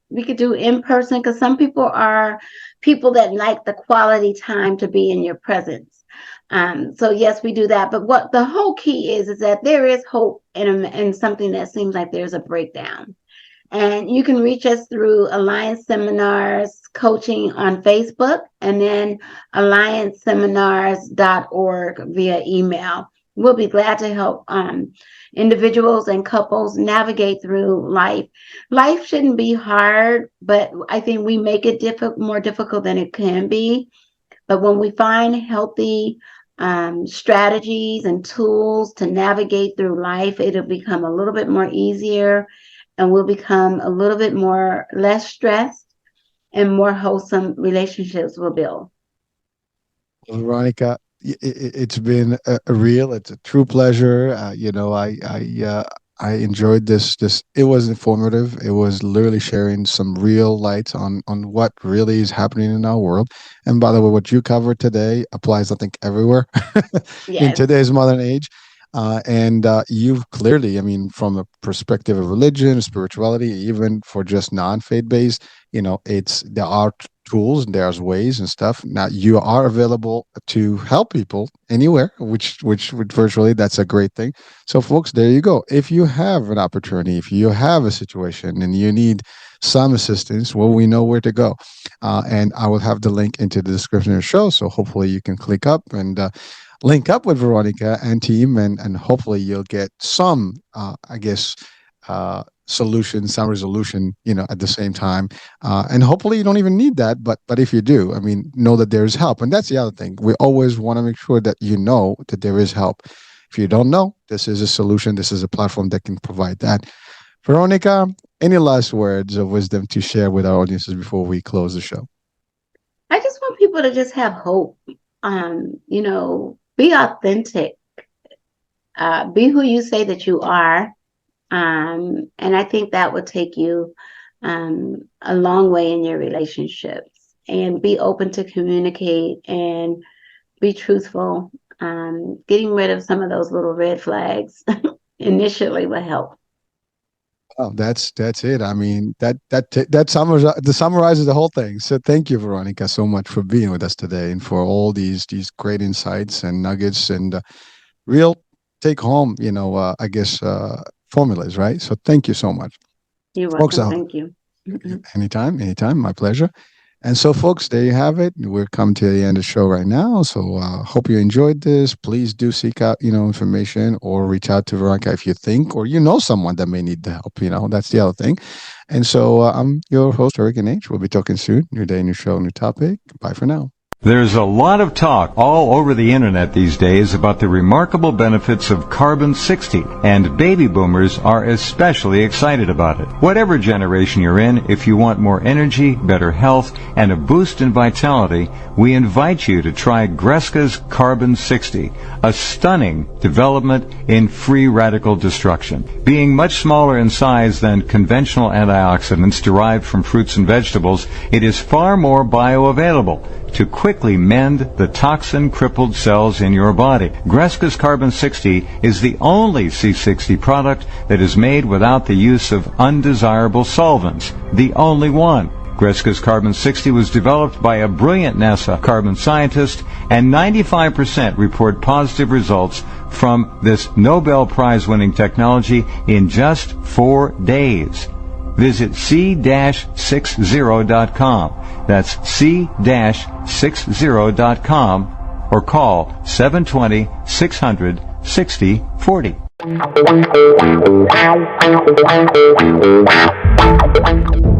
we could do in person, because some people are people that like the quality time to be in your presence. So yes, we do that. But what the whole key is that there is hope in something that seems like there's a breakdown. And you can reach us through Alliance Seminars Coaching on Facebook, and then allianceseminars.org via email. We'll be glad to help individuals and couples navigate through life. Life shouldn't be hard, but I think we make it more difficult than it can be. But when we find healthy strategies and tools to navigate through life, it'll become a little bit more easier, and we'll become a little bit less stressed, and more wholesome relationships will build. Veronica, it's been it's a true pleasure. I enjoyed this. It was informative. It was literally sharing some real light on what really is happening in our world. And by the way, what you covered today applies, I think, everywhere in Yes. today's modern age. And you've clearly, I mean, from a perspective of religion, spirituality, even for just non-faith based, there are tools, there's ways and stuff. Now you are available to help people anywhere, which virtually, that's a great thing. So folks, there you go. If you have an opportunity, if you have a situation and you need some assistance, well, we know where to go. And I will have the link into the description of the show. So hopefully you can click up and link up with Veronica and team, and hopefully you'll get some, solution, some resolution, at the same time. And hopefully you don't even need that, but if you do, I mean, know that there's help. And that's the other thing. We always want to make sure that you know that there is help. If you don't know, this is a solution. This is a platform that can provide that. Veronica, any last words of wisdom to share with our audiences before we close the show? I just want people to just have hope. Be authentic. Be who you say that you are. And I think that will take you a long way in your relationships. And be open to communicate and be truthful. Getting rid of some of those little red flags initially will help. Oh, that's it. I mean, that summarizes the whole thing. So thank you, Veronica, so much for being with us today and for all these great insights and nuggets and real take home, formulas, right? So thank you so much. You're welcome. Folks, thank you. Anytime. My pleasure. And so, folks, there you have it. We're coming to the end of the show right now. So hope you enjoyed this. Please do seek out, information, or reach out to Veronica if you think, or someone that may need the help. That's the other thing. And so I'm your host, Hurricane H. We'll be talking soon. New day, new show, new topic. Bye for now. There's a lot of talk all over the internet these days about the remarkable benefits of Carbon-60, and baby boomers are especially excited about it. Whatever generation you're in, if you want more energy, better health, and a boost in vitality, we invite you to try Greska's Carbon-60, a stunning development in free radical destruction. Being much smaller in size than conventional antioxidants derived from fruits and vegetables, it is far more bioavailable to quickly mend the toxin-crippled cells in your body. Greska's Carbon-60 is the only C60 product that is made without the use of undesirable solvents. The only one. Greska's Carbon-60 was developed by a brilliant NASA carbon scientist, and 95% report positive results from this Nobel Prize-winning technology in just 4 days. Visit c-60.com. That's c-60.com, or call 720-600-6040.